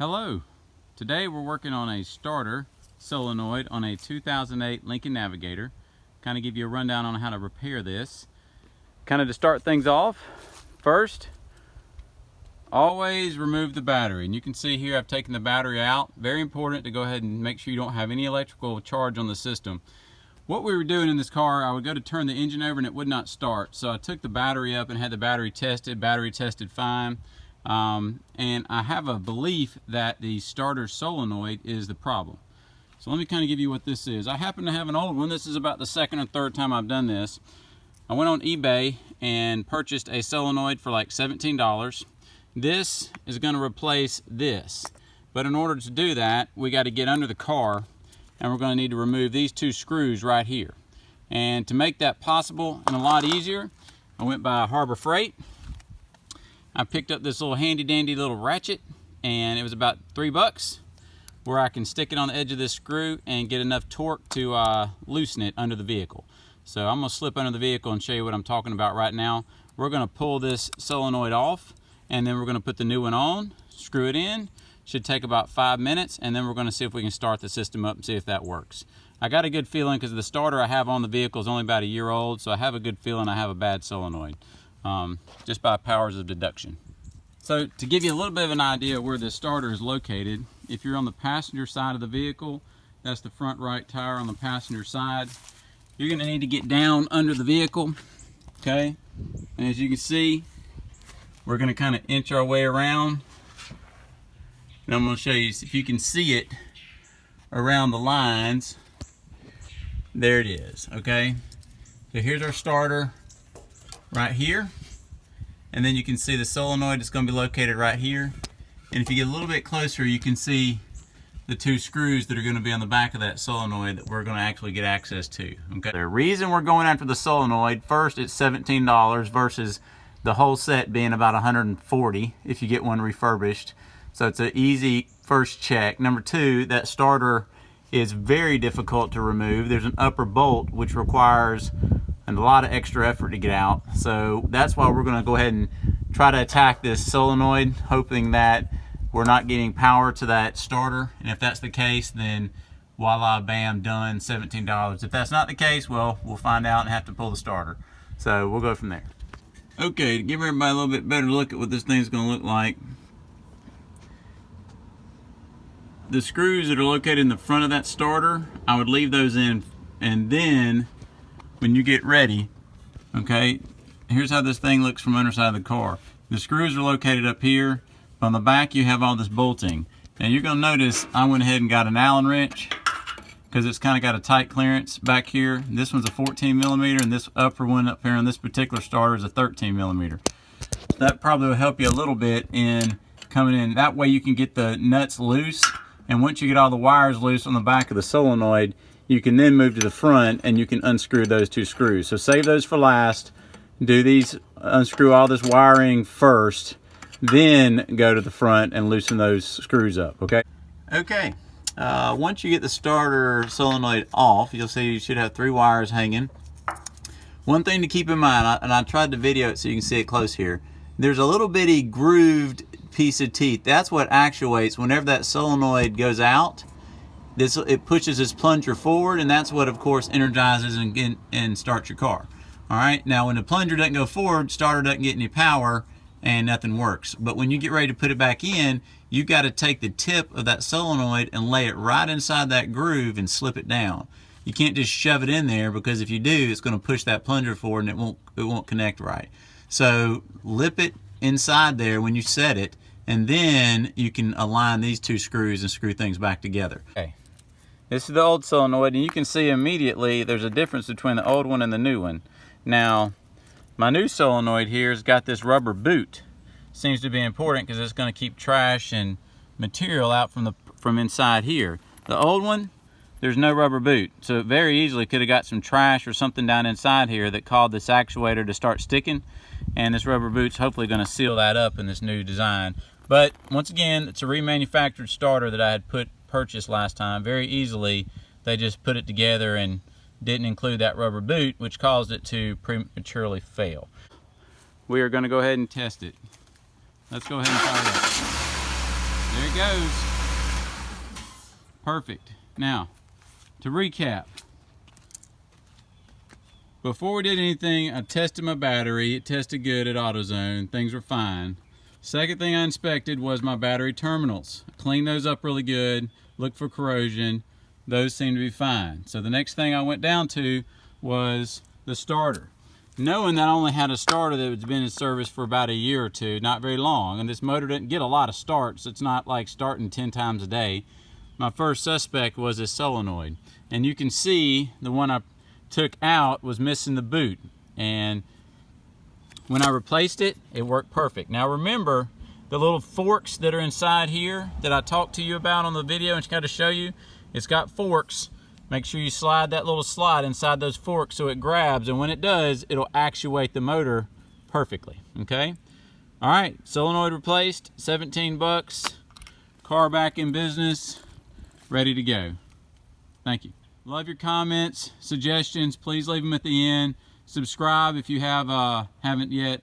Hello, today we're working on a starter solenoid on a 2008 Lincoln Navigator. Kind of give you a rundown on how to repair this. Kind of to start things off, first, always remove the battery. And you can see here I've taken the battery out. Very important to go ahead and make sure you don't have any electrical charge on the system. What we were doing in this car, I would go to turn the engine over and it would not start. So I took the battery up and had the battery tested fine. And I have a belief that the starter solenoid is the problem. So let me kind of give you what this is. I happen to have an old one. This is about the second or third time I've done this. I went on eBay and purchased a solenoid for like $17. This is going to replace this. But in order to do that, we got to get under the car and we're going to need to remove these two screws right here. And to make that possible and a lot easier, I went by Harbor Freight. I picked up this little handy dandy little ratchet, and it was about $3, where I can stick it on the edge of this screw and get enough torque to loosen it under the vehicle. So I'm going to slip under the vehicle and show you what I'm talking about right now. We're going to pull this solenoid off, and then we're going to put the new one on, screw it in. Should take about 5 minutes, and then we're going to see if we can start the system up and see if that works. I got a good feeling because the starter I have on the vehicle is only about a year old, so I have a good feeling I have a bad solenoid. Just by powers of deduction. So to give you a little bit of an idea where this starter is located, if you're on the passenger side of the vehicle, that's the front right tire on the passenger side, you're going to need to get down under the vehicle, okay? And as you can see, we're going to kind of inch our way around, and I'm going to show you if you can see it around the lines. There it is, okay? So here's our starter right here, and then you can see the solenoid is going to be located right here, and if you get a little bit closer you can see the two screws that are going to be on the back of that solenoid that we're going to actually get access to. Okay, the reason we're going after the solenoid, first, it's $17 versus the whole set being about $140 if you get one refurbished, so it's an easy first check. Number two, that starter is very difficult to remove. There's an upper bolt which requires and a lot of extra effort to get out. So that's why we're going to go ahead and try to attack this solenoid, hoping that we're not getting power to that starter. And if that's the case, then voila, bam, done, $17. If that's not the case, well, we'll find out and have to pull the starter. So we'll go from there. Okay, to give everybody a little bit better look at what this thing's going to look like, the screws that are located in the front of that starter, I would leave those in, and then when you get ready, okay, here's how this thing looks from underside of the car. The screws are located up here. On the back you have all this bolting. Now you're going to notice I went ahead and got an Allen wrench because it's kind of got a tight clearance back here. This one's a 14 millimeter, and this upper one up here on this particular starter is a 13 millimeter. That probably will help you a little bit in coming in. That way you can get the nuts loose, and once you get all the wires loose on the back of the solenoid, you can then move to the front and you can unscrew those two screws. So save those for last. Do these, unscrew all this wiring first, then go to the front and loosen those screws up, okay? Okay, once you get the starter solenoid off, you'll see you should have 3 wires hanging. One thing to keep in mind, and I tried to video it so you can see it close here, there's a little bitty grooved piece of teeth. That's what actuates whenever that solenoid goes out. It pushes this plunger forward, and that's what, of course, energizes and starts your car. All right, now when the plunger doesn't go forward, starter doesn't get any power and nothing works. But when you get ready to put it back in, you've got to take the tip of that solenoid and lay it right inside that groove and slip it down. You can't just shove it in there, because if you do, it's going to push that plunger forward and it won't connect right. So lip it inside there when you set it, and then you can align these two screws and screw things back together. Okay. This is the old solenoid, and you can see immediately there's a difference between the old one and the new one. Now, my new solenoid here has got this rubber boot. Seems to be important because it's going to keep trash and material out from inside here. The old one, there's no rubber boot, so it very easily could have got some trash or something down inside here that caused this actuator to start sticking, and this rubber boot's hopefully going to seal that up in this new design. But once again, it's a remanufactured starter that I had purchased last time. Very easily they just put it together and didn't include that rubber boot, which caused it to prematurely fail. We are going to go ahead and test it. Let's go ahead and fire it up. There it goes. Perfect. Now, to recap, before we did anything, I tested my battery. It tested good at AutoZone. Things were fine. Second thing I inspected was my battery terminals. I cleaned those up really good, looked for corrosion. Those seemed to be fine. So the next thing I went down to was the starter. Knowing that I only had a starter that had been in service for about a year or two, not very long, and this motor didn't get a lot of starts. It's not like starting 10 times a day. My first suspect was a solenoid. And you can see the one I took out was missing the boot. And when I replaced it, it worked perfect. Now remember, the little forks that are inside here that I talked to you about on the video and kind of show you, it's got forks. Make sure you slide that little slide inside those forks so it grabs, and when it does, it'll actuate the motor perfectly, okay? All right, solenoid replaced, 17 bucks. Car back in business, ready to go. Thank you. Love your comments, suggestions. Please leave them at the end. Subscribe if you haven't yet.